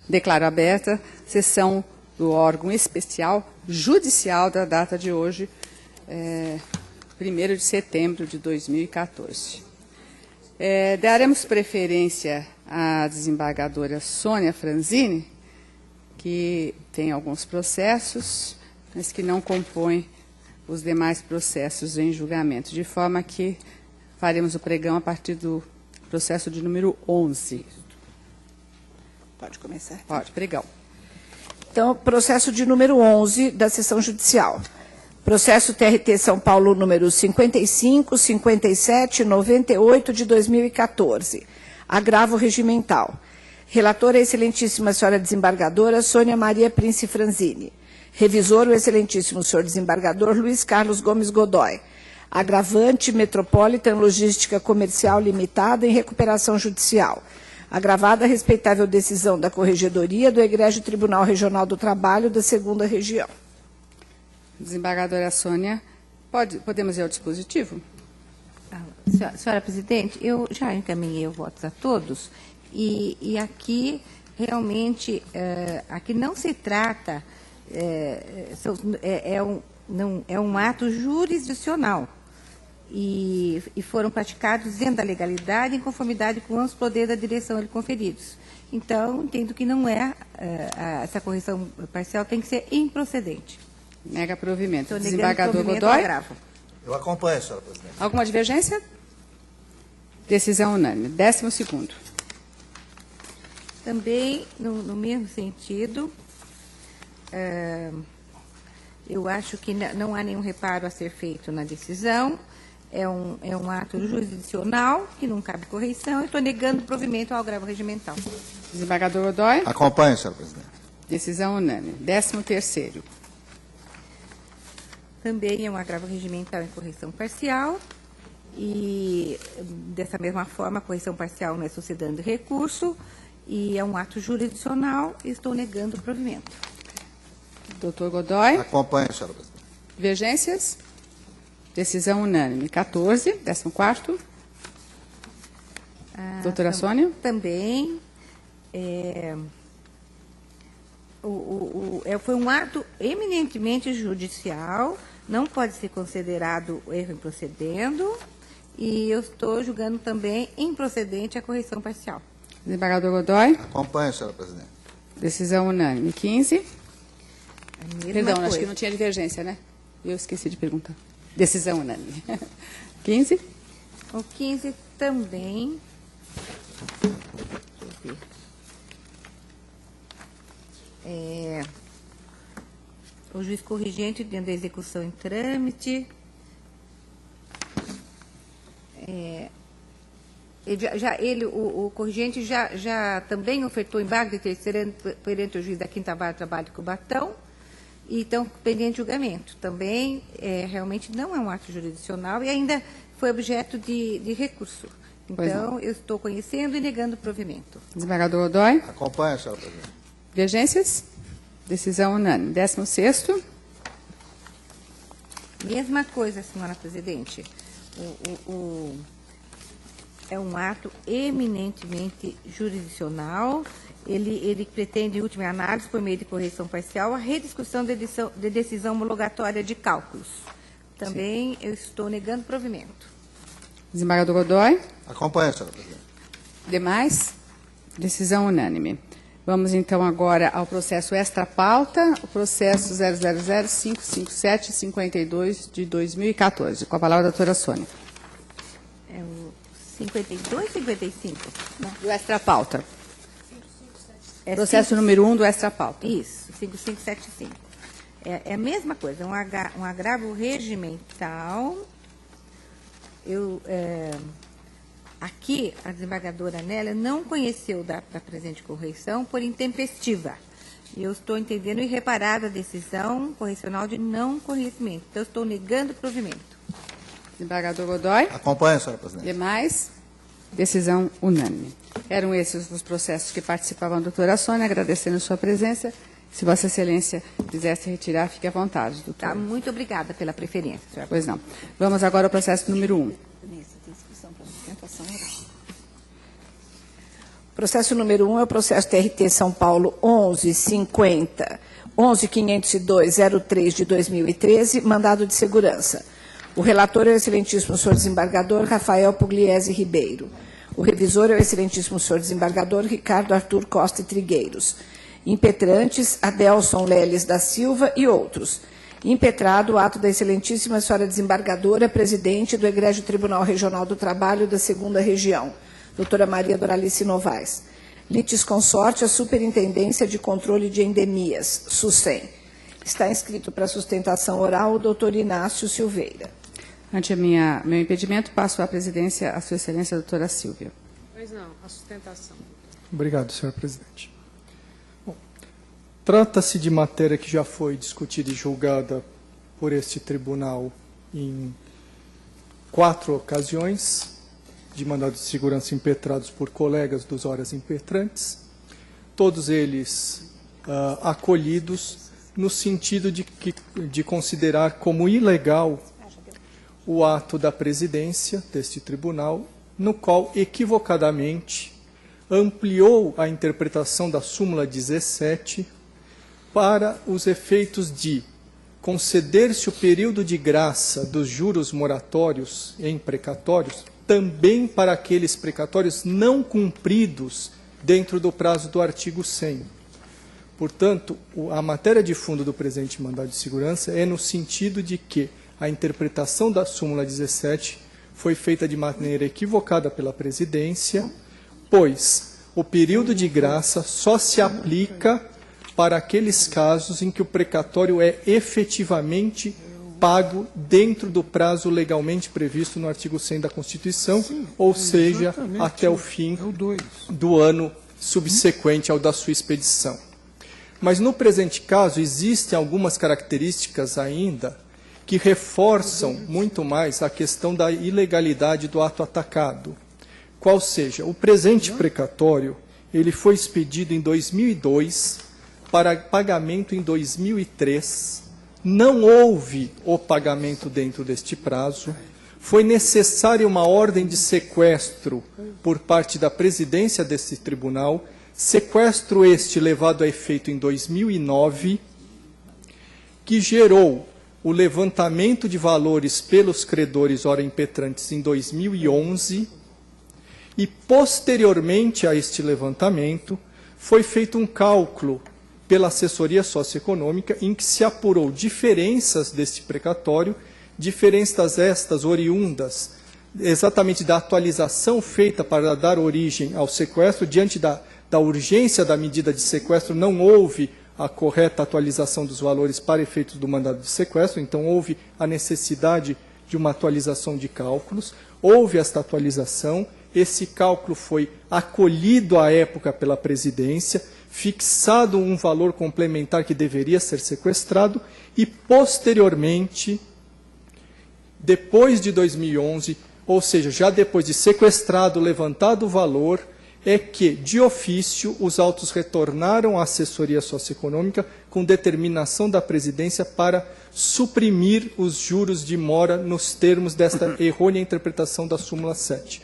Declaro aberta a sessão do órgão especial judicial da data de hoje, 1º de setembro de 2014. Daremos preferência à desembargadora Sônia Franzini, que tem alguns processos, mas que não compõe os demais processos em julgamento, de forma que faremos o pregão a partir do processo de número 11. Pode começar. Pode, pregão. Então, processo de número 11 da sessão judicial. Processo TRT São Paulo número 55, 57, 98 de 2014. Agravo regimental. Relatora, excelentíssima senhora desembargadora Sônia Maria Prince Franzini. Revisor, o excelentíssimo senhor desembargador Luiz Carlos Gomes Godoy. Agravante, Metropolitan Logística Comercial Limitada em recuperação judicial. Agravada a respeitável decisão da Corregedoria do Egrégio Tribunal Regional do Trabalho da 2ª Região. Desembargadora Sônia, podemos ir ao dispositivo? Senhora presidente, eu já encaminhei os votos a todos e aqui realmente aqui não se trata é um ato jurisdicional e foram praticados dentro da legalidade em conformidade com os poderes da direção ali conferidos. Então, entendo que não essa correção parcial tem que ser improcedente. Nega provimento. Estou Desembargador Godoy. Eu acompanho, senhora presidente. Alguma divergência? Decisão unânime. 12º. Também, no mesmo sentido, eu acho que não há nenhum reparo a ser feito na decisão. É um ato jurisdicional, que não cabe correição, e estou negando provimento ao agravo regimental. Desembargador Godoy. Acompanho, senhora presidente. Decisão unânime. 13º. Também é um agravo regimental em correção parcial. E, dessa mesma forma, a correção parcial não é sucedendo de recurso. E é um ato jurisdicional e estou negando o provimento. Doutor Godoy. Acompanho, senhora presidente. Divergências? Decisão unânime. 14, 14º. Doutora Sônia. Também. Foi um ato eminentemente judicial, não pode ser considerado erro improcedendo, e eu estou julgando também improcedente a correção parcial. Desembargador Godoy. Acompanho, senhora presidente. Decisão unânime. 15. Perdão, Coisa. acho que não tinha divergência, né? Eu esqueci de perguntar. Decisão unânime. 15. O 15 também. Deixa eu ver. O juiz corrigente dentro da execução em trâmite. O corrigente já também ofertou embargo de terceiro perante o juiz da 5ª Vara de Trabalho de Cubatão, e então pendente julgamento. Também realmente não é um ato jurisdicional e ainda foi objeto de recurso. Então, eu estou conhecendo e negando o provimento. Desembargador Godoy. Acompanho, senhora presidente. Divergências? Decisão unânime. 16º. Mesma coisa, senhora presidente. É um ato eminentemente jurisdicional. Ele pretende, em última análise, por meio de correção parcial, a rediscussão de decisão homologatória de cálculos. Também eu estou negando provimento. Desembargador Godoy. Acompanho, senhora presidente. Demais? Decisão unânime. Vamos, então, agora ao processo extra-pauta, o processo 000-557-52 de 2014. Com a palavra a doutora Sônia. É o 52, 55? Não. Do extra-pauta. Processo número 1 do extra-pauta. Isso, 5575. É a mesma coisa, um agravo regimental. Aqui, a desembargadora Nélia não conheceu da presente correição por intempestiva. E eu estou entendendo irreparada a decisão correcional de não conhecimento. Então, eu estou negando o provimento. Desembargador Godoy. Acompanho, senhora presidente. Demais? Decisão unânime. Eram esses os processos que participavam a doutora Sônia, agradecendo a sua presença. Se Vossa Excelência quisesse retirar, fique à vontade, doutora. Tá, muito obrigada pela preferência, senhora. Pois não. Vamos agora ao processo número 1. Processo número 1 é o processo TRT São Paulo 11.502.03 de 2013, mandado de segurança. O relator é o excelentíssimo senhor desembargador Rafael Pugliese Ribeiro. O revisor é o excelentíssimo senhor desembargador Ricardo Arthur Costa e Trigueiros. Impetrantes, Adelson Leles da Silva e outros. Impetrado o ato da excelentíssima senhora desembargadora, presidente do Egrégio Tribunal Regional do Trabalho da 2ª Região, doutora Maria Doralice Novaes. Litisconsorte, a Superintendência de Controle de Endemias, SUSEM. Está inscrito para sustentação oral o doutor Inácio Silveira. Ante meu impedimento, passo a presidência à sua excelência, doutora Silvia. Pois não, a sustentação. Obrigado, senhor presidente. Trata-se de matéria que já foi discutida e julgada por este tribunal em 4 ocasiões, de mandado de segurança impetrados por colegas dos horas impetrantes, todos eles acolhidos no sentido de considerar como ilegal o ato da presidência deste tribunal, no qual, equivocadamente, ampliou a interpretação da súmula 17 para os efeitos de conceder-se o período de graça dos juros moratórios em precatórios também para aqueles precatórios não cumpridos dentro do prazo do artigo 100. Portanto, a matéria de fundo do presente mandado de segurança é no sentido de que a interpretação da súmula 17 foi feita de maneira equivocada pela presidência, pois o período de graça só se aplica para aqueles casos em que o precatório é efetivamente pago dentro do prazo legalmente previsto no artigo 100 da Constituição, ou seja, até o fim do ano subsequente ao da sua expedição. Mas no presente caso existem algumas características ainda que reforçam muito mais a questão da ilegalidade do ato atacado. Qual seja, o presente precatório, ele foi expedido em 2002 para pagamento em 2003, não houve o pagamento dentro deste prazo, foi necessária uma ordem de sequestro por parte da presidência deste tribunal, sequestro este levado a efeito em 2009, que gerou o levantamento de valores pelos credores ora impetrantes em 2011, e posteriormente a este levantamento foi feito um cálculo pela assessoria socioeconômica em que se apurou diferenças deste precatório, diferenças estas oriundas exatamente da atualização feita para dar origem ao sequestro. Diante da urgência da medida de sequestro, não houve a correta atualização dos valores para efeitos do mandado de sequestro, então houve a necessidade de uma atualização de cálculos, houve esta atualização, esse cálculo foi acolhido à época pela presidência, fixado um valor complementar que deveria ser sequestrado e, posteriormente, depois de 2011, ou seja, já depois de sequestrado, levantado o valor, é que, de ofício, os autos retornaram à assessoria socioeconômica com determinação da presidência para suprimir os juros de mora nos termos desta errônea interpretação da súmula 7.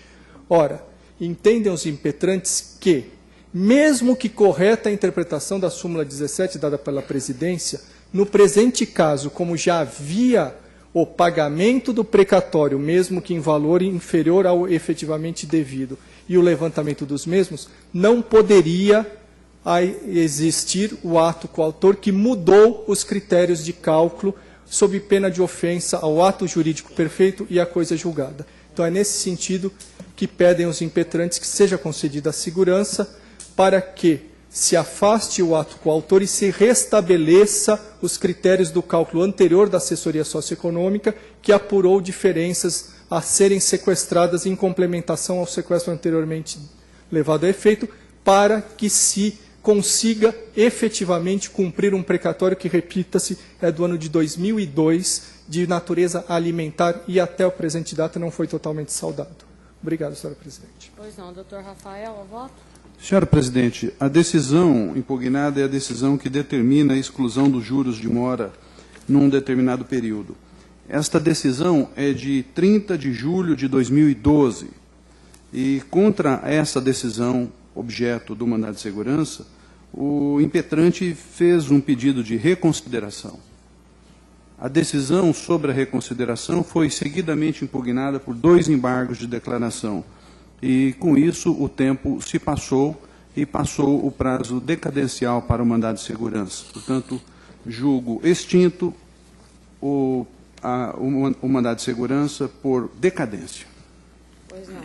Ora, entendem os impetrantes que, mesmo que correta a interpretação da súmula 17 dada pela presidência, no presente caso, como já havia o pagamento do precatório, mesmo que em valor inferior ao efetivamente devido, e o levantamento dos mesmos, não poderia existir o ato coautor que mudou os critérios de cálculo sob pena de ofensa ao ato jurídico perfeito e à coisa julgada. Então é nesse sentido que pedem os impetrantes que seja concedida a segurança para que se afaste o ato coautor e se restabeleça os critérios do cálculo anterior da assessoria socioeconômica, que apurou diferenças a serem sequestradas em complementação ao sequestro anteriormente levado a efeito, para que se consiga efetivamente cumprir um precatório que, repita-se, é do ano de 2002, de natureza alimentar e até o presente data não foi totalmente saudado. Obrigado, senhora presidente. Pois não, doutor Rafael, a voto. Senhora presidente, a decisão impugnada é a decisão que determina a exclusão dos juros de mora num determinado período. Esta decisão é de 30 de julho de 2012 e contra essa decisão objeto do mandado de segurança, o impetrante fez um pedido de reconsideração. A decisão sobre a reconsideração foi seguidamente impugnada por 2 embargos de declaração. E, com isso, o tempo se passou e passou o prazo decadencial para o mandado de segurança. Portanto, julgo extinto o mandado de segurança por decadência. Pois não.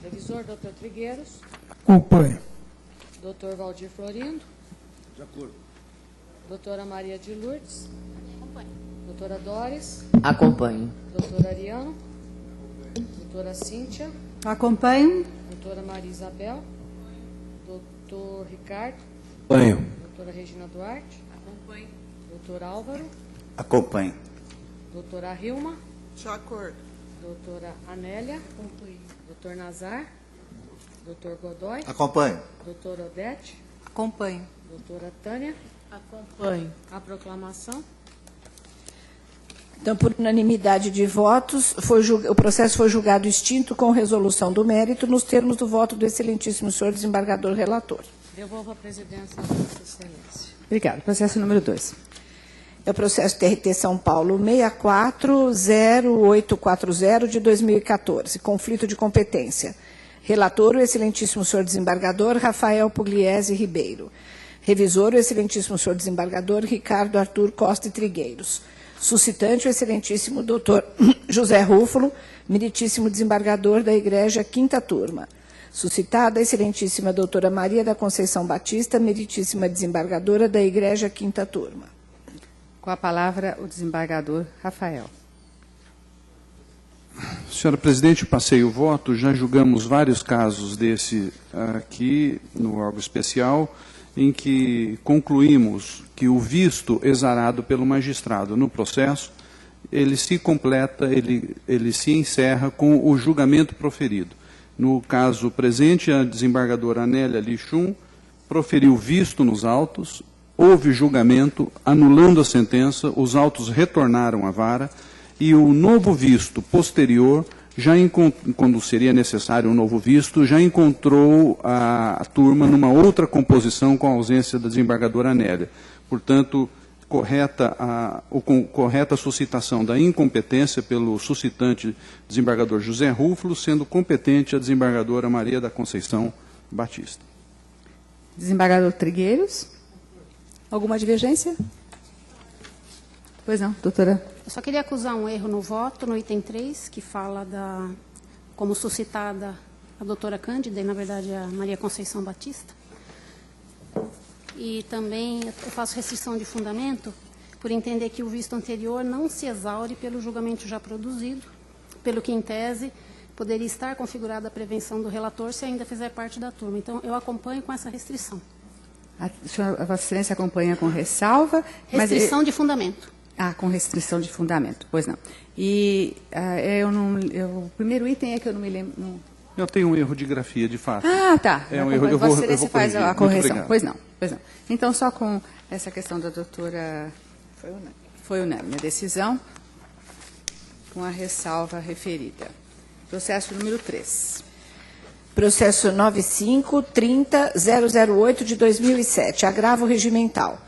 Revisor, doutor Trigueiros. Acompanho. Doutor Valdir Florindo. De acordo. Doutora Maria de Lourdes. Acompanho. Doutora Doris. Acompanho. Doutor Ariano. Doutora Cíntia. Acompanho. Doutora Maria Isabel. Doutor Ricardo. Acompanho. Doutora Regina Duarte. Acompanho. Doutor Álvaro. Acompanho. Doutora Hilma. De acordo. Doutora Anélia. Acompanho. Doutor Nazar. Doutor Godoy. Acompanho. Doutora Odete. Acompanho. Doutora Tânia. Acompanho. A proclamação. Então, por unanimidade de votos, o processo foi julgado extinto com resolução do mérito nos termos do voto do excelentíssimo senhor desembargador relator. Devolvo a presidência à Vossa Excelência. Obrigada. Processo número 2. É o processo TRT São Paulo 640840 de 2014, conflito de competência. Relator, o excelentíssimo senhor desembargador Rafael Pugliese Ribeiro. Revisor, o excelentíssimo senhor desembargador Ricardo Arthur Costa e Trigueiros. Suscitante, o excelentíssimo doutor José Rúfulo, meritíssimo desembargador da Igreja Quinta Turma. Suscitada, a excelentíssima doutora Maria da Conceição Batista, meritíssima desembargadora da Igreja Quinta Turma. Com a palavra, o desembargador Rafael. Senhora presidente, passei o voto, já julgamos vários casos desse aqui no órgão especial, em que concluímos que o visto exarado pelo magistrado no processo, ele se completa, ele se encerra com o julgamento proferido. No caso presente, a desembargadora Anélia Lichum proferiu visto nos autos, houve julgamento, anulando a sentença, os autos retornaram à vara e o novo visto posterior, quando seria necessário um novo visto, já encontrou a turma numa outra composição com a ausência da desembargadora Anélia. Portanto, correta a suscitação da incompetência pelo suscitante desembargador José Rúfulo, sendo competente a desembargadora Maria da Conceição Batista. Desembargador Trigueiros. Alguma divergência? Pois não, doutora. Eu só queria acusar um erro no voto, no item 3, que fala como suscitada a doutora Cândida, e na verdade a Maria Conceição Batista. E também eu faço restrição de fundamento por entender que o visto anterior não se exaure pelo julgamento já produzido, pelo que, em tese, poderia estar configurada a prevenção do relator se ainda fizer parte da turma. Então, eu acompanho com essa restrição. A Vossa Excelência acompanha com ressalva. Restrição de fundamento. Com restrição de fundamento, pois não. E o primeiro item é que eu não me lembro. Não... Eu tenho um erro de grafia, de fato. Tá. É um erro, Vossa Excelência faz a correção. Pois não. Então, só com essa questão da doutora... Foi unânime a decisão, com a ressalva referida. Processo número 3. Processo 95-30-008 de 2007, agravo regimental.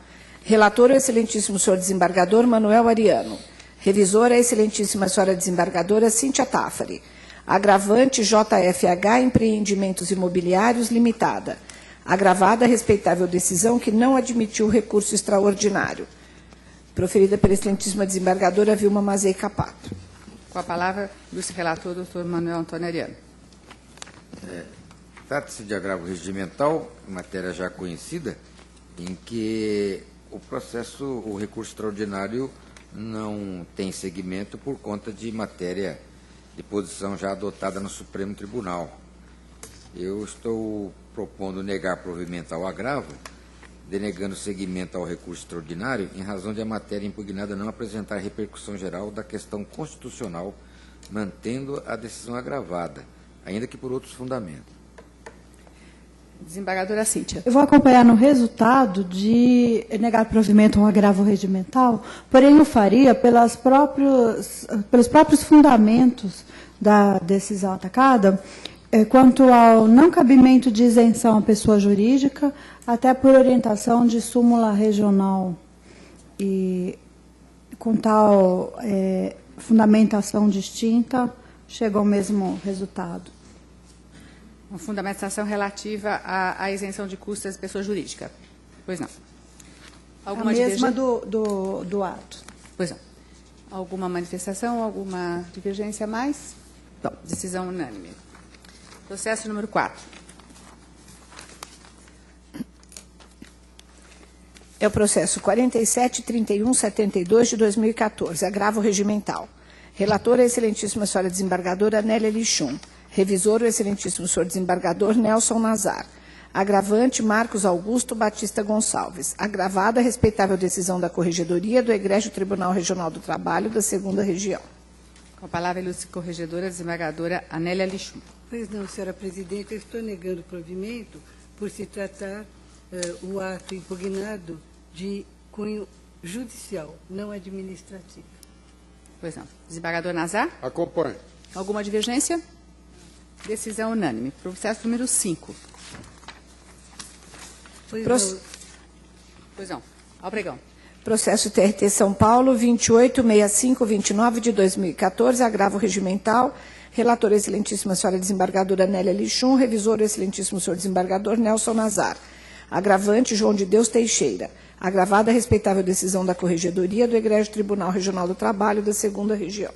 Relator, o excelentíssimo senhor desembargador Manuel Ariano. Revisora, a excelentíssima senhora desembargadora Cíntia Tafari. Agravante, JFH Empreendimentos Imobiliários Limitada. Agravada a respeitável decisão que não admitiu recurso extraordinário. Proferida pela excelentíssima desembargadora Vilma Mazei Capato. Com a palavra, vice-relator, doutor Manuel Antônio Ariano. Trata-se de agravo regimental, matéria já conhecida, em que o recurso extraordinário não tem seguimento por conta de matéria de posição já adotada no Supremo Tribunal. Eu estou propondo negar provimento ao agravo, denegando seguimento ao recurso extraordinário, em razão de a matéria impugnada não apresentar repercussão geral da questão constitucional, mantendo a decisão agravada, ainda que por outros fundamentos. Desembargadora Cíntia. Eu vou acompanhar no resultado de negar provimento ao agravo regimental, porém eu faria pelos próprios fundamentos da decisão atacada, quanto ao não cabimento de isenção à pessoa jurídica, até por orientação de súmula regional. E com tal fundamentação distinta, chega ao mesmo resultado. Uma fundamentação relativa à isenção de custas de pessoa jurídica. Pois não. Alguma a mesma divergência? do ato. Pois não. Alguma manifestação, alguma divergência a mais? Bom, decisão unânime. Processo número 4. É o processo 47.3172 de 2014, agravo regimental. Relatora, a excelentíssima senhora desembargadora Nélia Lichum. Revisor, o excelentíssimo senhor desembargador Nelson Nazar. Agravante, Marcos Augusto Batista Gonçalves. Agravada, a respeitável decisão da Corregedoria do Egrégio Tribunal Regional do Trabalho da 2ª Região. Com a palavra, a ilustre corregedora, desembargadora Anélia Lichum. Pois não, senhora presidente, eu estou negando o provimento por se tratar o ato impugnado de cunho judicial, não administrativo. Pois não. Desembargador Nazar? Acompanho. Alguma divergência? Decisão unânime. Processo número 5. Pois não. Ao pregão. Processo TRT São Paulo, 286529 de 2014, agravo regimental. Relatora, excelentíssima senhora desembargadora Nélia Lichum. Revisor, excelentíssimo senhor desembargador Nelson Nazar. Agravante, João de Deus Teixeira. Agravada, a respeitável decisão da Corregedoria do Egrégio Tribunal Regional do Trabalho da 2ª Região.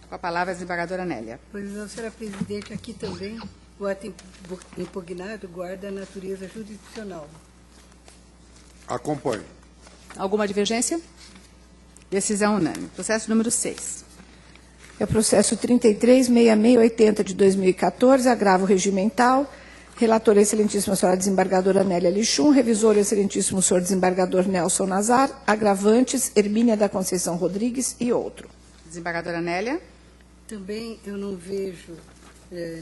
Com a palavra, a desembargadora Nélia. Pois não, senhora presidente, aqui também o ato impugnado guarda a natureza jurisdicional. Acompanho. Alguma divergência? Decisão unânime. Processo número 6. É o processo 336680 de 2014, agravo regimental. Relatora, excelentíssima senhora desembargadora Nélia Lichum. Revisor, excelentíssimo senhor desembargador Nelson Nazar. Agravantes, Hermínia da Conceição Rodrigues e outro. Desembargadora Nélia. Também eu não vejo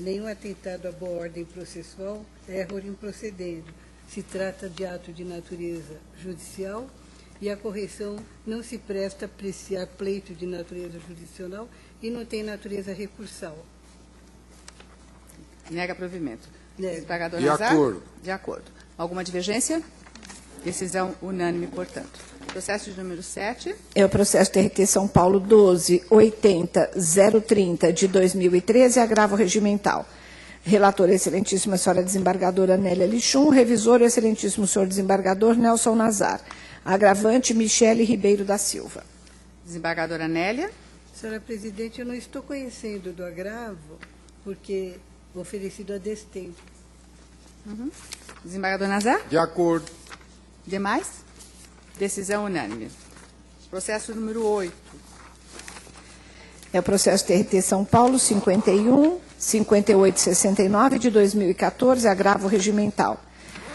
nenhum atentado à boa ordem processual, erro improcedendo. Se trata de ato de natureza judicial e a correção não se presta a apreciar pleito de natureza jurisdicional e não tem natureza recursal. Nega provimento. Nega. Desembargador De Nazar? acordo. De acordo. Alguma divergência? Decisão unânime, portanto. Processo de número 7. É o processo TRT São Paulo 12.80.030 de 2013, agravo regimental. Relatora, excelentíssima senhora desembargadora Nélia Lichum. Revisor, excelentíssimo senhor desembargador Nelson Nazar. Agravante, Michele Ribeiro da Silva. Desembargadora Nélia. Senhora presidente, eu não estou conhecendo do agravo, porque oferecido a destempo. Desembargador Nazar. De acordo. Demais? Decisão unânime. Processo número 8. É o processo TRT São Paulo 51.5869 de 2014, agravo regimental.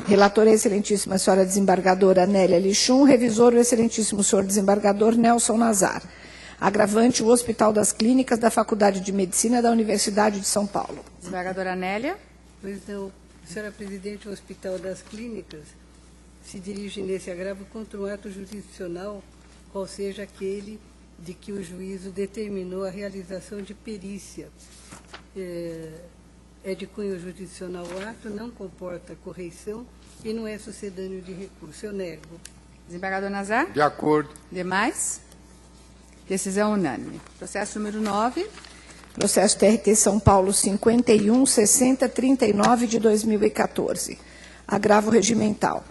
Relatora, excelentíssima senhora desembargadora Nélia Lichum. Revisor, o excelentíssimo senhor desembargador Nelson Nazar. Agravante, o Hospital das Clínicas da Faculdade de Medicina da Universidade de São Paulo. Desembargadora Nélia. Pois não, senhora presidente, o Hospital das Clínicas se dirige nesse agravo contra um ato jurisdicional, qual seja aquele de que o juízo determinou a realização de perícia. É de cunho jurisdicional o ato, não comporta correição e não é sucedâneo de recurso. Eu nego. Desembargador Nazar. De acordo. Demais? Decisão unânime. Processo número 9. Processo TRT São Paulo 51.6039 de 2014. Agravo regimental.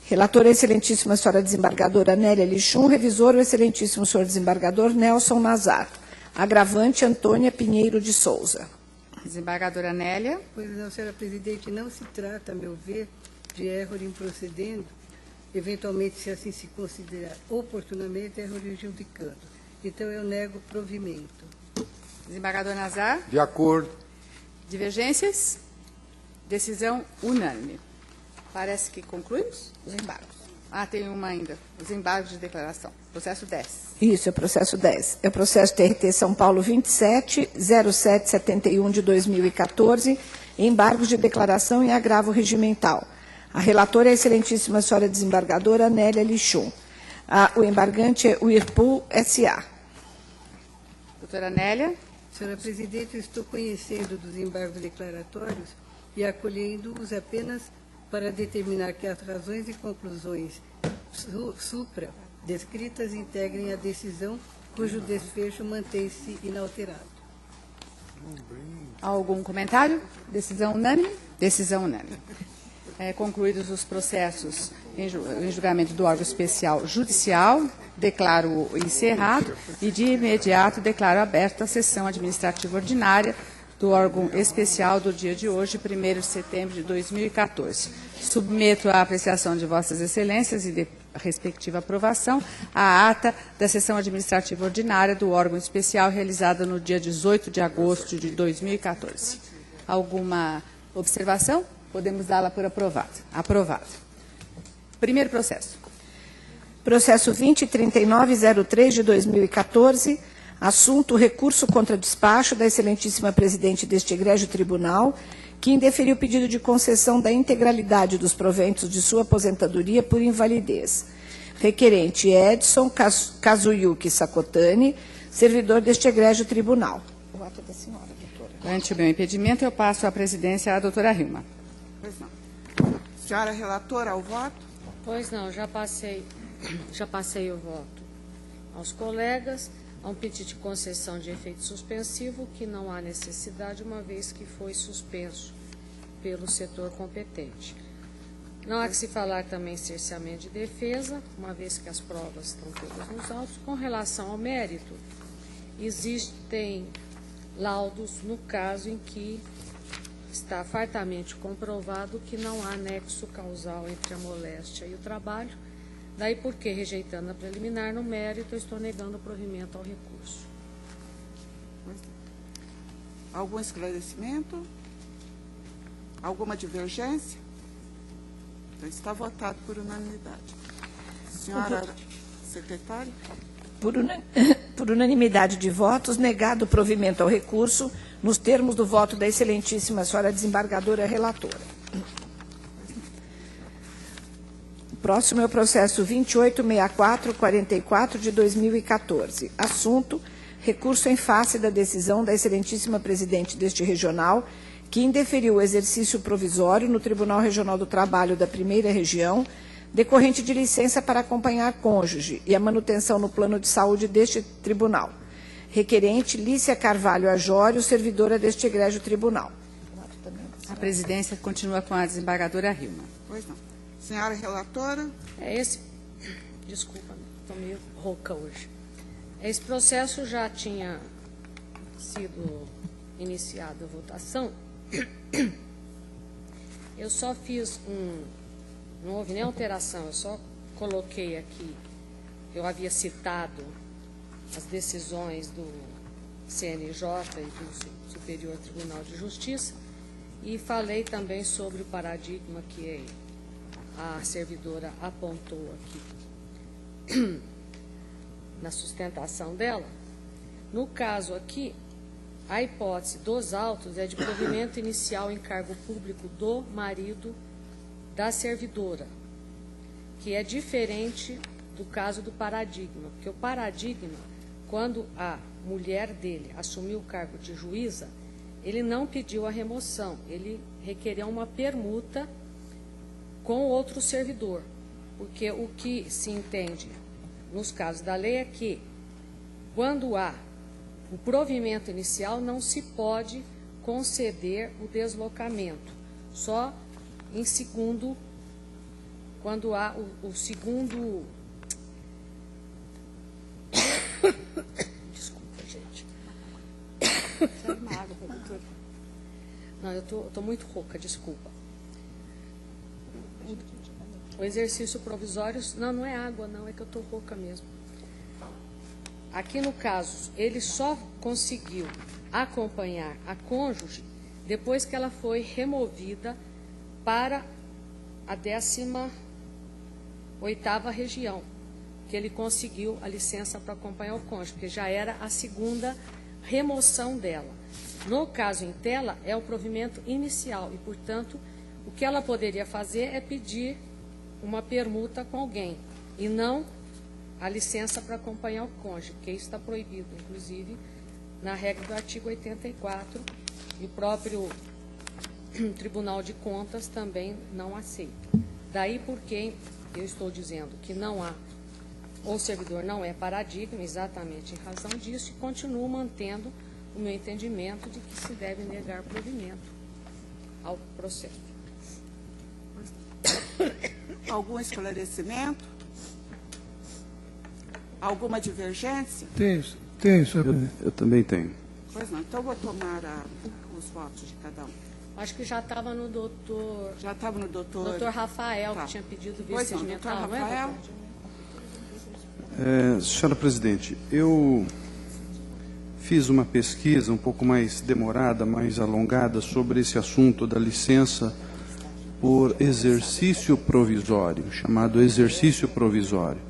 Relatora, excelentíssima senhora desembargadora Nélia Lichum. Revisor, o excelentíssimo senhor desembargador Nelson Nazar. Agravante, Antônia Pinheiro de Souza. Desembargadora Nélia. Pois não, senhora presidente, não se trata, a meu ver, de erro improcedendo, eventualmente, se assim se considerar oportunamente, erro judicando. Então, eu nego provimento. Desembargador Nazar. De acordo. Divergências? Decisão unânime. Parece que concluímos os embargos. Tem uma ainda. Os embargos de declaração. Processo 10. Isso, é o processo 10. É o processo TRT São Paulo 27.0771 de 2014, embargos de declaração e agravo regimental. A relatora é a excelentíssima senhora desembargadora Nélia Lichum. O embargante é o IRPU S.A. Doutora Nélia. Senhora Presidente, eu estou conhecendo dos embargos declaratórios e acolhendo-os apenas para determinar que as razões e conclusões supra descritas integrem a decisão cujo desfecho mantém-se inalterado. Algum comentário? Decisão unânime? Decisão unânime. Concluídos os processos em julgamento do órgão especial judicial, declaro encerrado e, de imediato, declaro aberta a sessão administrativa ordinária do órgão especial do dia de hoje, 1º de setembro de 2014. Submeto à apreciação de Vossas Excelências e de respectiva aprovação a ata da sessão administrativa ordinária do órgão especial realizada no dia 18 de agosto de 2014. Alguma observação? Podemos dá-la por aprovada. Aprovada. Primeiro processo. Processo 203903 de 2014, assunto recurso contra despacho da excelentíssima presidente deste egrégio tribunal, que indeferiu o pedido de concessão da integralidade dos proventos de sua aposentadoria por invalidez. Requerente Edson Kazuyuki Sakotani, servidor deste egrégio tribunal. O voto da senhora, doutora. Ante o meu impedimento, eu passo a presidência à doutora Hilma. Pois não. Senhora relatora, ao voto? Pois não, já passei o voto aos colegas. Há um pedido de concessão de efeito suspensivo que não há necessidade, uma vez que foi suspenso pelo setor competente. Não há que se falar também em cerceamento de defesa, uma vez que as provas estão todas nos autos. Com relação ao mérito, existem laudos no caso em que está fartamente comprovado que não há nexo causal entre a moléstia e o trabalho. Daí porque, rejeitando a preliminar no mérito, eu estou negando o provimento ao recurso. Algum esclarecimento? Alguma divergência? Então, está votado por unanimidade. Senhora secretária? Por unanimidade de votos, negado o provimento ao recurso, nos termos do voto da excelentíssima senhora desembargadora relatora. O próximo é o processo 286444 de 2014. Assunto: recurso em face da decisão da excelentíssima presidente deste regional, que indeferiu o exercício provisório no Tribunal Regional do Trabalho da Primeira Região, decorrente de licença para acompanhar cônjuge e a manutenção no plano de saúde deste tribunal. Requerente Lícia Carvalho Ajório, servidora deste egrégio tribunal. A presidência continua com a desembargadora Hilma. Pois não. Senhora relatora? Desculpa, estou meio rouca hoje. Esse processo já tinha sido iniciada a votação. Eu só fiz não houve nem alteração, eu só coloquei aqui, eu havia citado as decisões do CNJ e do Superior Tribunal de Justiça e falei também sobre o paradigma que a servidora apontou aqui na sustentação dela. No caso aqui, a hipótese dos autos é de provimento inicial em cargo público do marido da servidora, que é diferente do caso do paradigma, porque o paradigma, quando a mulher dele assumiu o cargo de juíza, ele não pediu a remoção, ele requereu uma permuta com outro servidor, porque o que se entende nos casos da lei é que, quando há o provimento inicial, não se pode conceder o deslocamento, só em segundo, quando há o segundo... Desculpa, gente. Não, eu estou muito rouca, desculpa. O exercício provisório... Não é água, não, é que eu estou rouca mesmo. Aqui no caso, ele só conseguiu acompanhar a cônjuge depois que ela foi removida para a 18ª região, que ele conseguiu a licença para acompanhar o cônjuge, porque já era a segunda remoção dela. No caso em tela, é o provimento inicial e, portanto, o que ela poderia fazer é pedir uma permuta com alguém e não a licença para acompanhar o cônjuge, porque isso está proibido, inclusive, na regra do artigo 84, e o próprio Tribunal de Contas também não aceita. Daí porque eu estou dizendo que não há, o servidor não é paradigma, exatamente em razão disso, e continuo mantendo o meu entendimento de que se deve negar provimento ao processo. Algum esclarecimento? Alguma divergência? Tenho, senhor presidente. Eu também tenho. Pois não, então vou tomar os votos de cada um. Acho que já estava no doutor... Já estava no doutor... Doutor Rafael, Tá. que tinha pedido via Pois não, sedimental, doutor não é, Rafael? doutor? Senhora presidente, eu fiz uma pesquisa um pouco mais demorada, mais alongada, sobre esse assunto da licença por exercício provisório, chamado exercício provisório.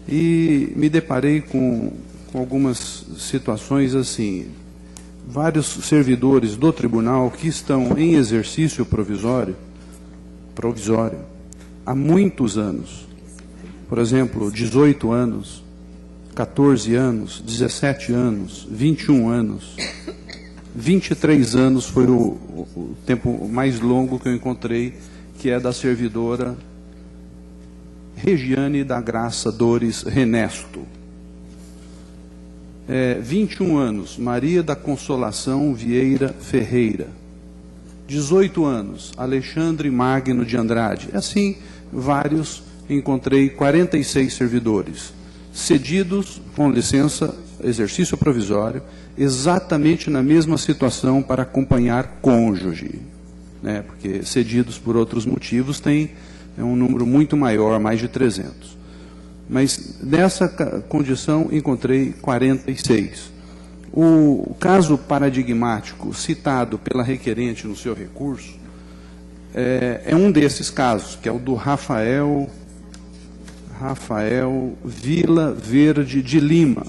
E me deparei com algumas situações assim, vários servidores do tribunal que estão em exercício provisório há muitos anos. Por exemplo, 18 anos, 14 anos, 17 anos, 21 anos, 23 anos foi o tempo mais longo que eu encontrei, que é da servidora Regiane da Graça Dores Renesto. 21 anos, Maria da Consolação Vieira Ferreira. 18 anos, Alexandre Magno de Andrade. Assim, vários, encontrei 46 servidores, cedidos, com licença, exercício provisório, exatamente na mesma situação para acompanhar cônjuge, né? Porque cedidos por outros motivos tem um número muito maior, mais de 300. Mas nessa condição encontrei 46. O caso paradigmático citado pela requerente no seu recurso é um desses casos, que é o do Rafael Vila Verde de Lima.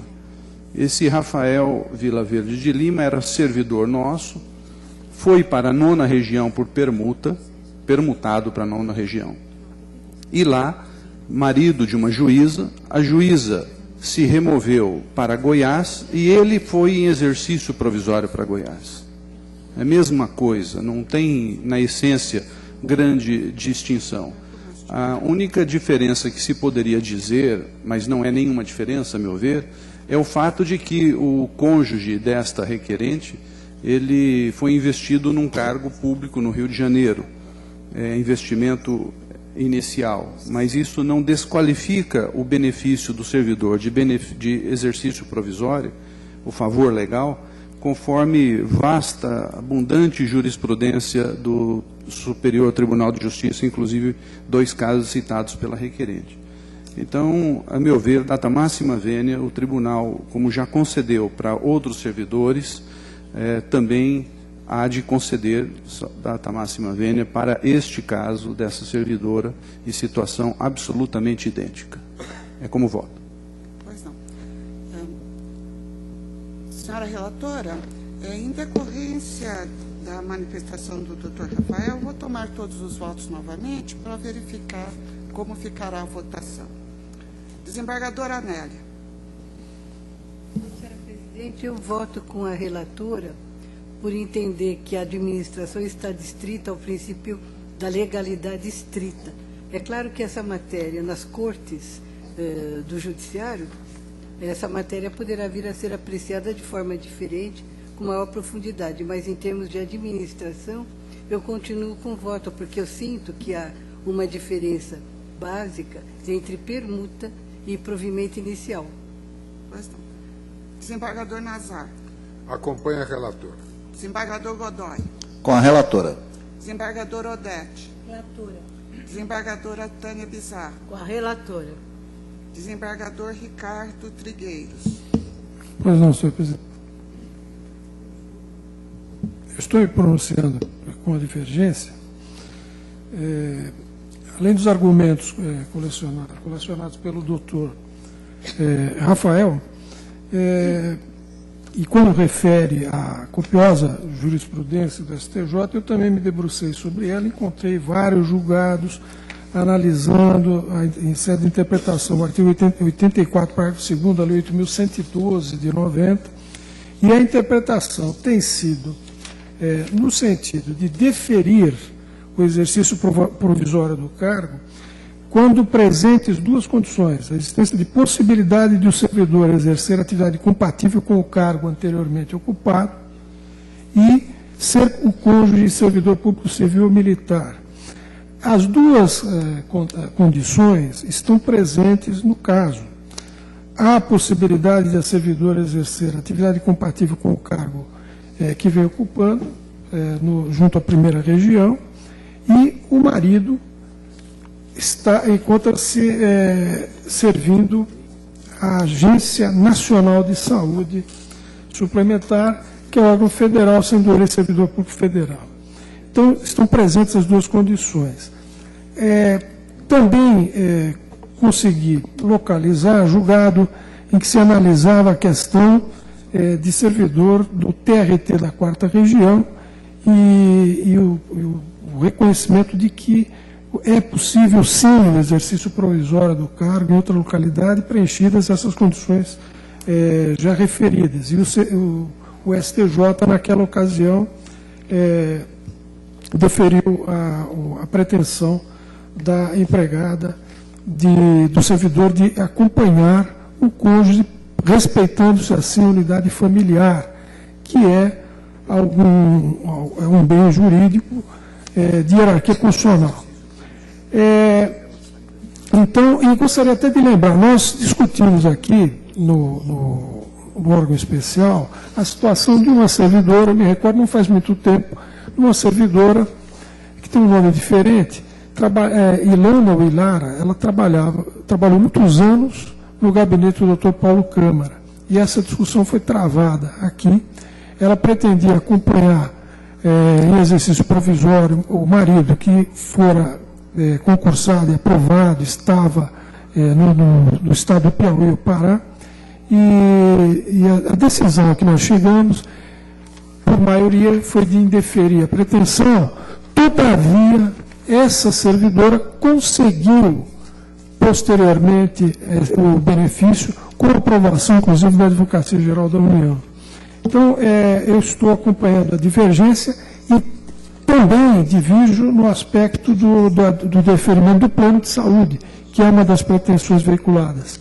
Esse Rafael Vila Verde de Lima era servidor nosso, foi para a 9ª região por permutado para a 9ª região. E lá, marido de uma juíza, a juíza se removeu para Goiás e ele foi em exercício provisório para Goiás. É a mesma coisa, não tem, na essência, grande distinção. A única diferença que se poderia dizer, mas não é nenhuma diferença, a meu ver, é o fato de que o cônjuge desta requerente, ele foi investido num cargo público no Rio de Janeiro, investimento inicial, mas isso não desqualifica o benefício do servidor de exercício provisório, o favor legal, conforme vasta, abundante jurisprudência do Superior Tribunal de Justiça, inclusive 2 casos citados pela requerente. Então, a meu ver, data máxima vênia, o tribunal, como já concedeu para outros servidores, também há de conceder data máxima vênia para este caso dessa servidora em situação absolutamente idêntica. É como voto. Pois não. Senhora relatora, em decorrência da manifestação do Dr. Rafael, vou tomar todos os votos novamente para verificar como ficará a votação. Desembargadora Anélia. Senhora presidente, eu voto com a relatora por entender que a administração está distrita ao princípio da legalidade estrita. É claro que essa matéria, nas cortes do judiciário, essa matéria poderá vir a ser apreciada de forma diferente, com maior profundidade, mas em termos de administração, eu continuo com o voto, porque eu sinto que há uma diferença básica entre permuta e provimento inicial. Pois não. Desembargador Nazar. Acompanha a relatora. Desembargador Godoy. Com a relatora. Desembargador Odete. Relatora. Desembargadora Tânia Bizarro. Com a relatora. Desembargador Ricardo Trigueiros. Pois não, senhor presidente. Eu estou me pronunciando com a divergência. Além dos argumentos colecionados pelo doutor Rafael, e quando refere à copiosa jurisprudência do STJ, eu também me debrucei sobre ela, encontrei vários julgados analisando, em sede de interpretação, o artigo 84, parágrafo 2º da Lei 8.112, de 90, E a interpretação tem sido no sentido de deferir o exercício provisório do cargo, quando presentes duas condições: a existência de possibilidade de o servidor exercer atividade compatível com o cargo anteriormente ocupado e ser o cônjuge de servidor público civil ou militar. As duas condições estão presentes no caso. Há a possibilidade de a servidora exercer atividade compatível com o cargo que vem ocupando, junto à primeira região, e o marido encontra-se servindo a Agência Nacional de Saúde Suplementar, que é o órgão federal, sendo ele servidor público federal. Então, estão presentes as duas condições. Também consegui localizar julgado em que se analisava a questão de servidor do TRT da 4ª Região e o reconhecimento de que é possível, sim, o exercício provisório do cargo em outra localidade, preenchidas essas condições já referidas. E o STJ, naquela ocasião, deferiu a pretensão da empregada, do servidor, de acompanhar o cônjuge, respeitando-se assim a unidade familiar, que é um bem jurídico de hierarquia constitucional. Então, eu gostaria até de lembrar, nós discutimos aqui no órgão especial a situação de uma servidora, eu me recordo, não faz muito tempo, uma servidora que tem um nome diferente, Ilana ou Ilara, ela trabalhou muitos anos no gabinete do Dr. Paulo Câmara, e essa discussão foi travada aqui. Ela pretendia acompanhar em exercício provisório o marido que fora concursado e aprovado, estava no estado do Piauí, o Pará, e a decisão a que nós chegamos, por maioria, foi de indeferir a pretensão. Todavia, essa servidora conseguiu, posteriormente, o benefício, com aprovação, inclusive, da Advocacia Geral da União. Então, eu estou acompanhando a divergência e também divirjo no aspecto do deferimento do plano de saúde, que é uma das pretensões veiculadas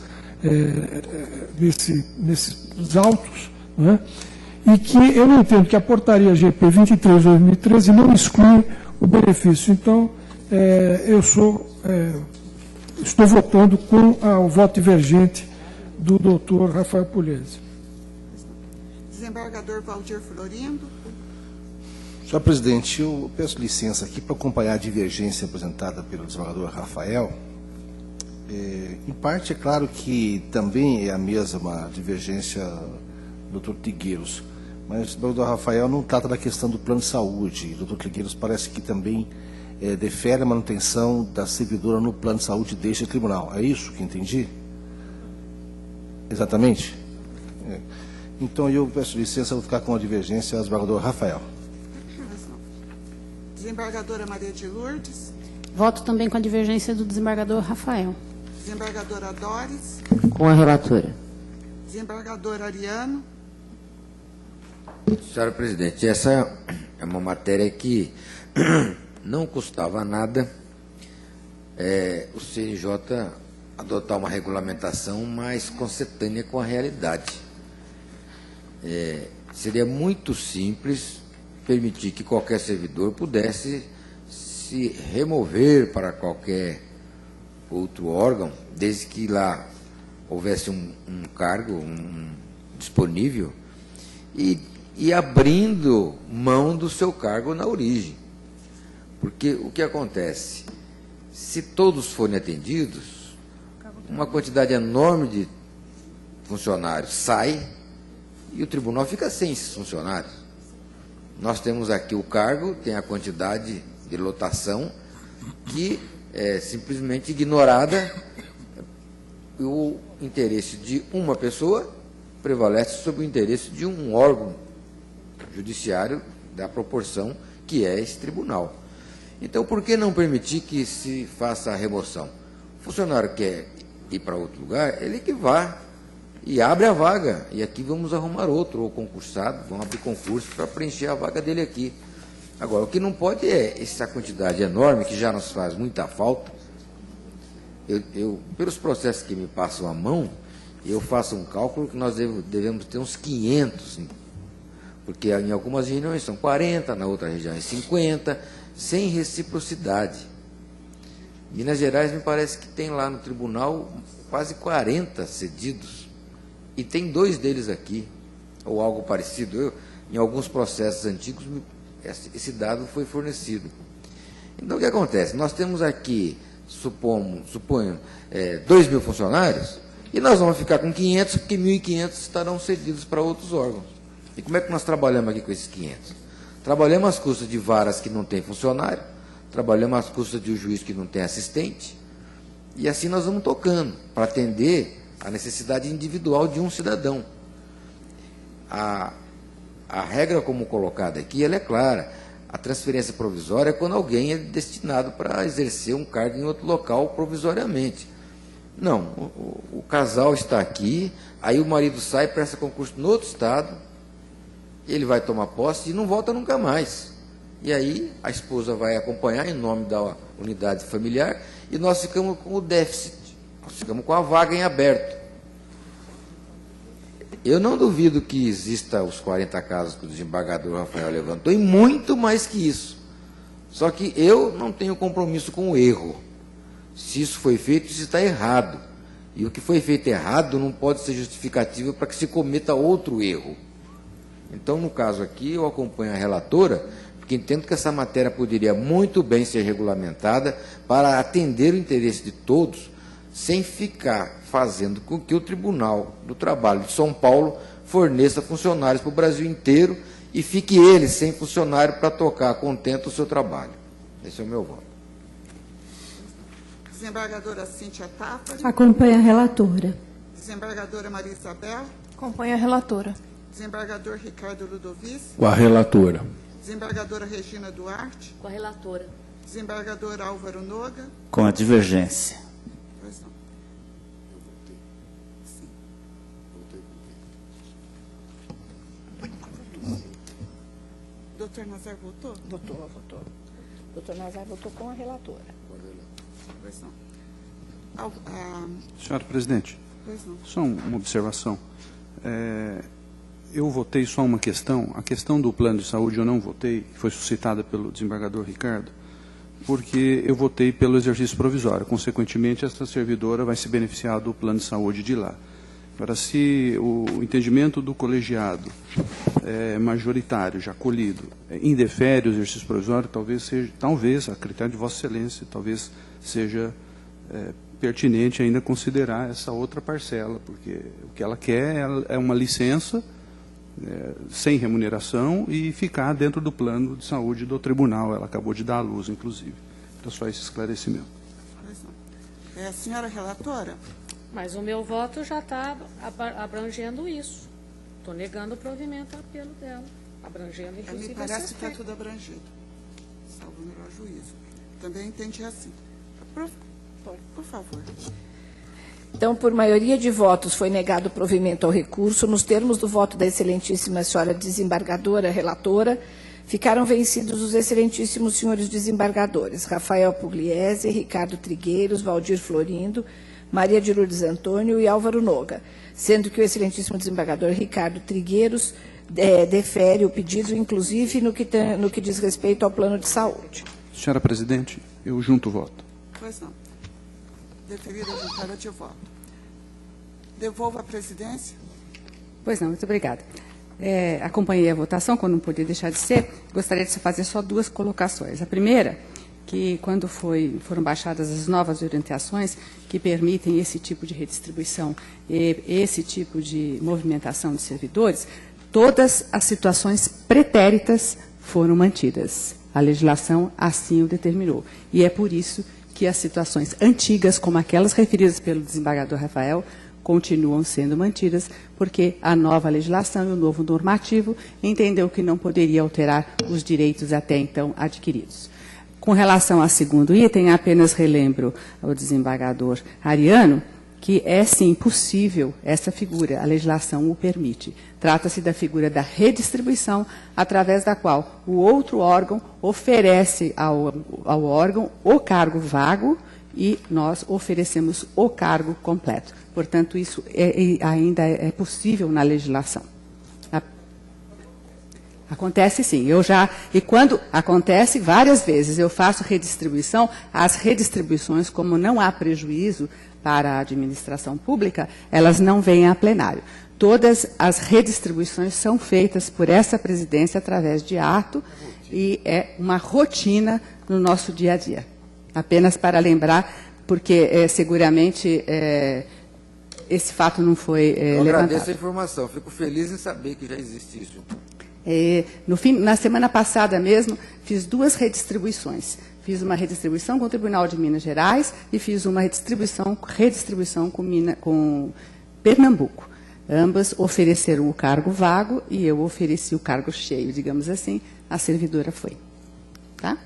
nesses autos, né? E que eu não entendo que a portaria GP 23 de 2013 não exclui o benefício. Então, estou votando com o voto divergente do doutor Rafael Pugliese. Desembargador Valdir Florindo. Senhor presidente, eu peço licença aqui para acompanhar a divergência apresentada pelo desembargador Rafael. Em parte, é claro que também é a mesma divergência do doutor Trigueiros, mas o desembargador Rafael não trata da questão do plano de saúde. O doutor Trigueiros parece que também defere a manutenção da servidora no plano de saúde deste tribunal. É isso que entendi? Exatamente? Então, eu peço licença, vou ficar com a divergência ao desembargador Rafael. Desembargadora Maria de Lourdes. Voto também com a divergência do desembargador Rafael. Desembargadora Doris. Com a relatora. Desembargador Ariano. Senhora presidente, essa é uma matéria que não custava nada o CNJ adotar uma regulamentação mais consentânea com a realidade. Seria muito simples permitir que qualquer servidor pudesse se remover para qualquer outro órgão, desde que lá houvesse um cargo disponível e abrindo mão do seu cargo na origem. Porque o que acontece? Se todos forem atendidos, uma quantidade enorme de funcionários sai e o tribunal fica sem esses funcionários. Nós temos aqui o cargo, tem a quantidade de lotação que é simplesmente ignorada. O interesse de uma pessoa prevalece sobre o interesse de um órgão judiciário da proporção que é esse tribunal. Então, por que não permitir que se faça a remoção? O funcionário quer ir para outro lugar, ele que vá, e abre a vaga, e aqui vamos arrumar outro, ou concursado, vamos abrir concurso para preencher a vaga dele aqui. Agora, o que não pode é essa quantidade enorme, que já nos faz muita falta. Pelos processos que me passam à mão, eu faço um cálculo que nós devemos ter uns 500, porque em algumas regiões são 40, na outra região é 50, sem reciprocidade. Minas Gerais me parece que tem lá no tribunal quase 40 cedidos, e tem 2 deles aqui, ou algo parecido. Em alguns processos antigos, esse dado foi fornecido. Então, o que acontece? Nós temos aqui, suponho, 2.000 funcionários, e nós vamos ficar com 500, porque 1.500 estarão cedidos para outros órgãos. E como é que nós trabalhamos aqui com esses 500? Trabalhamos às custas de varas que não têm funcionário, trabalhamos às custas de um juiz que não tem assistente, e assim nós vamos tocando, para atender a necessidade individual de um cidadão. A regra como colocada aqui, ela é clara. A transferência provisória é quando alguém é destinado para exercer um cargo em outro local provisoriamente. Não, o casal está aqui, aí o marido sai, presta concurso no outro estado, ele vai tomar posse e não volta nunca mais. E aí a esposa vai acompanhar em nome da unidade familiar e nós ficamos com o déficit, nós ficamos com a vaga em aberto. Eu não duvido que exista os 40 casos que o desembargador Rafael levantou, e muito mais que isso. Só que eu não tenho compromisso com o erro. Se isso foi feito, isso está errado. E o que foi feito errado não pode ser justificativo para que se cometa outro erro. Então, no caso aqui, eu acompanho a relatora, porque entendo que essa matéria poderia muito bem ser regulamentada para atender o interesse de todos, sem ficar fazendo com que o Tribunal do Trabalho de São Paulo forneça funcionários para o Brasil inteiro e fique ele sem funcionário para tocar contento o seu trabalho. Esse é o meu voto. Desembargadora Cíntia Tafari. Acompanha a relatora. Desembargadora Maria Isabel. Acompanha a relatora. Desembargador Ricardo Ludovici. Com a relatora. Desembargadora Regina Duarte. Com a relatora. Desembargador Álvaro Noga. Com a divergência. Pois não. Doutor Nazar votou? Votou. Doutor Nazar votou com a relatora. Pois não. Senhora presidente, Pois não. só uma observação. Eu votei só uma questão. A questão do plano de saúde eu não votei, foi suscitada pelo desembargador Ricardo, porque eu votei pelo exercício provisório. Consequentemente, essa servidora vai se beneficiar do plano de saúde de lá. Agora, se o entendimento do colegiado é majoritário, já colhido, indefere o exercício provisório, talvez, a critério de Vossa Excelência, talvez seja pertinente ainda considerar essa outra parcela, porque o que ela quer é uma licença sem remuneração e ficar dentro do plano de saúde do tribunal. Ela acabou de dar à luz, inclusive. Então, só esse esclarecimento. Pois não. Senhora relatora? Mas o meu voto já está abrangendo isso. Estou negando o provimento ao apelo dela, abrangendo, inclusive, Me parece esse que está aspecto. tudo abrangido, salvo o melhor juízo. Também entendi assim. Por favor. Então, por maioria de votos, foi negado o provimento ao recurso. Nos termos do voto da excelentíssima senhora desembargadora relatora, ficaram vencidos os excelentíssimos senhores desembargadores Rafael Pugliese, Ricardo Trigueiros, Valdir Florindo, Maria de Lourdes Antônio e Álvaro Noga, sendo que o excelentíssimo desembargador Ricardo Trigueiros defere o pedido, inclusive no que diz respeito ao plano de saúde. Senhora presidente, eu junto o voto. Pois não. Deferida a juntada de voto. Devolvo a presidência. Pois não, muito obrigada. Acompanhei a votação, quando não podia deixar de ser. Gostaria de fazer só 2 colocações. A primeira, que quando foram baixadas as novas orientações que permitem esse tipo de redistribuição e esse tipo de movimentação de servidores, todas as situações pretéritas foram mantidas. A legislação assim o determinou. E é por isso que as situações antigas, como aquelas referidas pelo desembargador Rafael, continuam sendo mantidas, porque a nova legislação e o novo normativo entendeu que não poderia alterar os direitos até então adquiridos. Com relação ao segundo item, apenas relembro ao desembargador Ariano que é, sim, possível essa figura, a legislação o permite. Trata-se da figura da redistribuição, através da qual o outro órgão oferece ao órgão o cargo vago e nós oferecemos o cargo completo. Portanto, isso ainda é possível na legislação. Acontece sim, e quando acontece várias vezes, eu faço redistribuição, as redistribuições, como não há prejuízo para a administração pública, elas não vêm a plenário. Todas as redistribuições são feitas por essa presidência através de ato e é uma rotina no nosso dia a dia. Apenas para lembrar, porque seguramente esse fato não foi Eu levantado. agradeço a informação, fico feliz em saber que já existe isso. Na semana passada mesmo, fiz 2 redistribuições. Fiz uma redistribuição com o Tribunal de Minas Gerais e fiz uma redistribuição com Pernambuco. Ambas ofereceram o cargo vago e eu ofereci o cargo cheio, digamos assim. A servidora foi. Tá?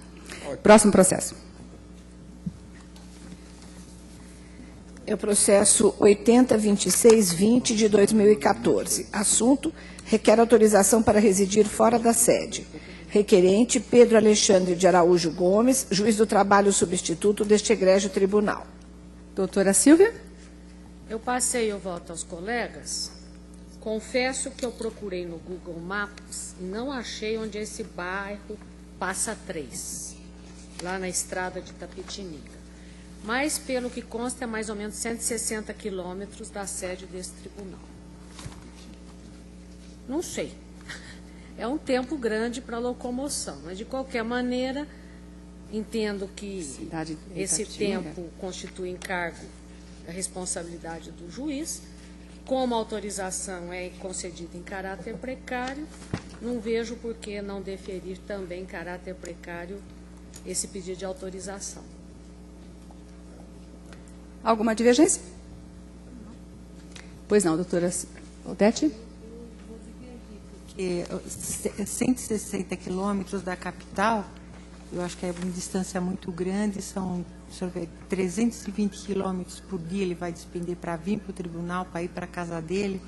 Próximo processo. É o processo 802620 de 2014. Assunto: requer autorização para residir fora da sede. Requerente: Pedro Alexandre de Araújo Gomes, juiz do trabalho substituto deste egrégio tribunal. Doutora Silvia? Eu passei o voto aos colegas. Confesso que eu procurei no Google Maps e não achei onde esse bairro passa 3, lá na estrada de Tapetininga. Mas, pelo que consta, é mais ou menos 160 quilômetros da sede desse tribunal. Não sei. É um tempo grande para locomoção, mas, de qualquer maneira, entendo que esse tempo constitui encargo da responsabilidade do juiz. Como a autorização é concedida em caráter precário, não vejo por que não deferir também em caráter precário esse pedido de autorização. Alguma divergência? Pois não, doutora Odete? 160 quilômetros da capital, eu acho que é uma distância muito grande, são 320 quilômetros por dia ele vai despender para vir para o tribunal, para ir para a casa dele.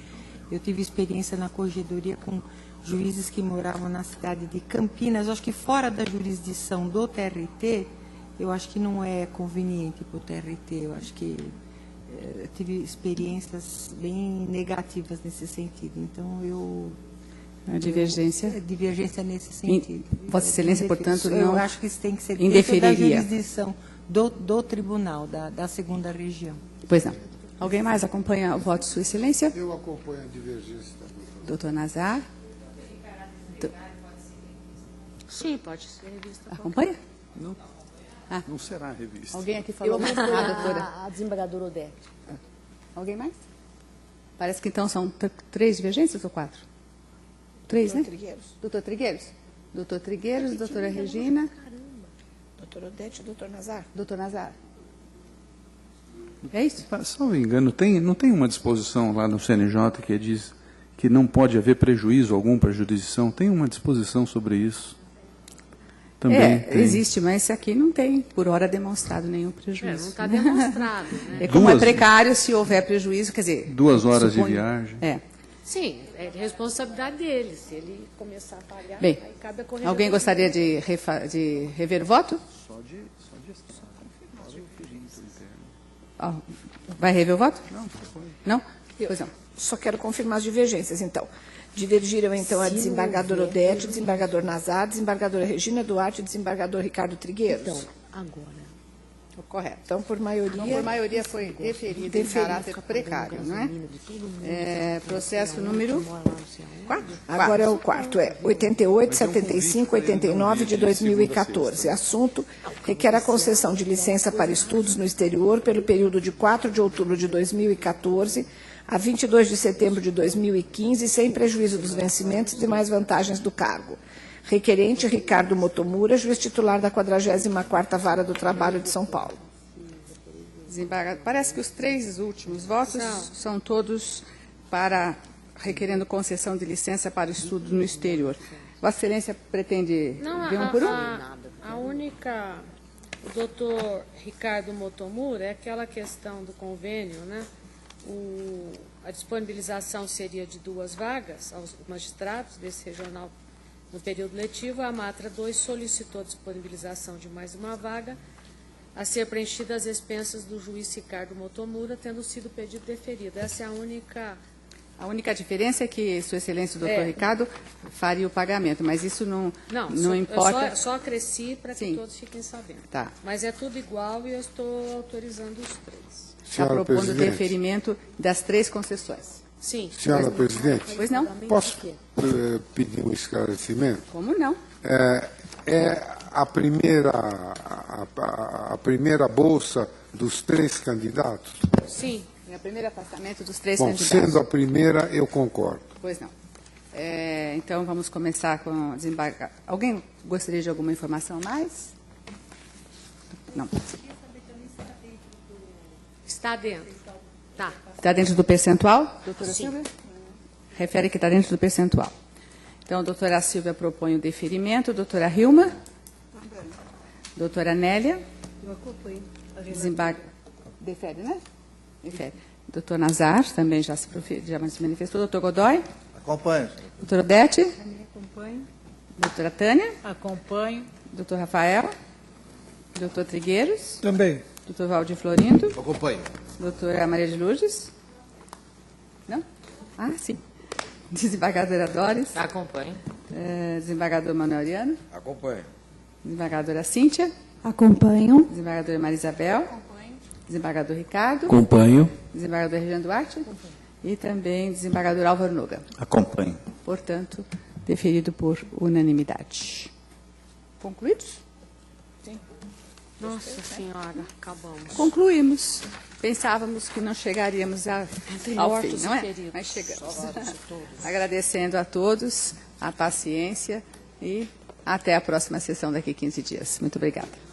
Eu tive experiência na corregedoria com juízes que moravam na cidade de Campinas. Eu acho que fora da jurisdição do TRT, eu acho que não é conveniente para o TRT. Eu acho que tive experiências bem negativas nesse sentido. Então, A divergência? Divergência nesse sentido. Vossa Excelência, portanto, não eu acho que isso tem que ser dentro indeferiria. da jurisdição do tribunal, da segunda região. Pois não. Alguém mais acompanha o voto de Sua Excelência? Eu acompanho a divergência também. Doutor Nazar? Sim, pode ser revista. Acompanha? Não. Não será revista. Alguém aqui falou mais? Doutora. A desembargadora Odete. Alguém mais? Parece que então são 3 divergências ou 4? 3, né? Doutor Trigueiros. Doutor Trigueiros, doutora Regina. Doutor Odete e doutor Nazar. Doutor Nazar. É isso? Se não me engano, não tem uma disposição lá no CNJ que diz que não pode haver prejuízo algum para a jurisdição? Tem uma disposição sobre isso? Também tem. Existe, mas aqui não tem, por hora, demonstrado nenhum prejuízo. Não está demonstrado. Né? Como é precário, se houver prejuízo, quer dizer... 2 horas de viagem. Sim, é de responsabilidade dele. Se ele começar a pagar, Bem, aí cabe a corregedoria. alguém gostaria de rever o voto? Vai rever o voto? Não? Pois não. Só quero confirmar as divergências, então. Divergiram, então, a desembargadora Odete, o desembargador Nazar, a desembargadora Regina Duarte e o desembargador Ricardo Trigueiros. Então, agora. Correto. Então, por maioria... Então, por maioria foi deferido em caráter precário, não é? Processo número 4? Agora é o quarto, 887589 de 2014. Assunto: requer a concessão de licença para estudos no exterior pelo período de 4 de outubro de 2014 a 22 de setembro de 2015, sem prejuízo dos vencimentos e demais vantagens do cargo. Requerente: Ricardo Motomura, juiz titular da 44ª Vara do Trabalho de São Paulo. Parece que os 3 últimos votos são todos requerendo concessão de licença para estudos no exterior. Vossa Excelência pretende ver um por um? A única, o doutor Ricardo Motomura, é aquela questão do convênio, né? A disponibilização seria de 2 vagas aos magistrados desse regional no período letivo. A Matra 2 solicitou a disponibilização de mais uma vaga a ser preenchida às expensas do juiz Ricardo Motomura, tendo sido pedido deferido. Essa é a única... A única diferença é que Sua Excelência, o doutor Ricardo, faria o pagamento, mas isso não importa. Eu só acresci para que todos fiquem sabendo. Tá. Mas é tudo igual e eu estou autorizando os 3. Está propondo o deferimento das 3 concessões. Sim. Senhora Presidente, Pois não? posso pedir um esclarecimento? Como não? É a primeira bolsa dos 3 candidatos? Sim. É o primeiro afastamento dos 3 Bom, candidatos. sendo a primeira, eu concordo. Pois não. Então, vamos começar com o desembargador. Alguém gostaria de alguma informação a mais? Não. Está dentro. Tá. Está dentro do percentual, doutora Sim. Silvia? Refere que está dentro do percentual. Então, a doutora Silvia propõe o deferimento. Doutora Hilma? Doutora Nélia? Eu acompanho. Defere, né? Defere. Doutor Nazar também já se manifestou. Doutor Godoy? Acompanho. Doutora Odete? Acompanho. Doutora Tânia? Acompanho. Doutor Rafael? Doutor Trigueiros? Também. Doutor Valdir Florindo? Acompanho. Doutora Maria de Lourdes? Não? Ah, sim. Desembargadora Doris? Acompanho. Desembargador Manuel Ariano? Acompanho. Desembargadora Cíntia? Acompanho. Desembargadora Maria Isabel? Desembargador Ricardo? Acompanho. Desembargador Regiane Duarte? E também desembargador Álvaro Noga. Acompanho. Portanto, deferido por unanimidade. Concluídos? Sim. Nossa Senhora, acabamos. Concluímos. Pensávamos que não chegaríamos ao fim, não é? Feridos. Mas chegamos. Agradecendo a todos a paciência e até a próxima sessão daqui a 15 dias. Muito obrigada.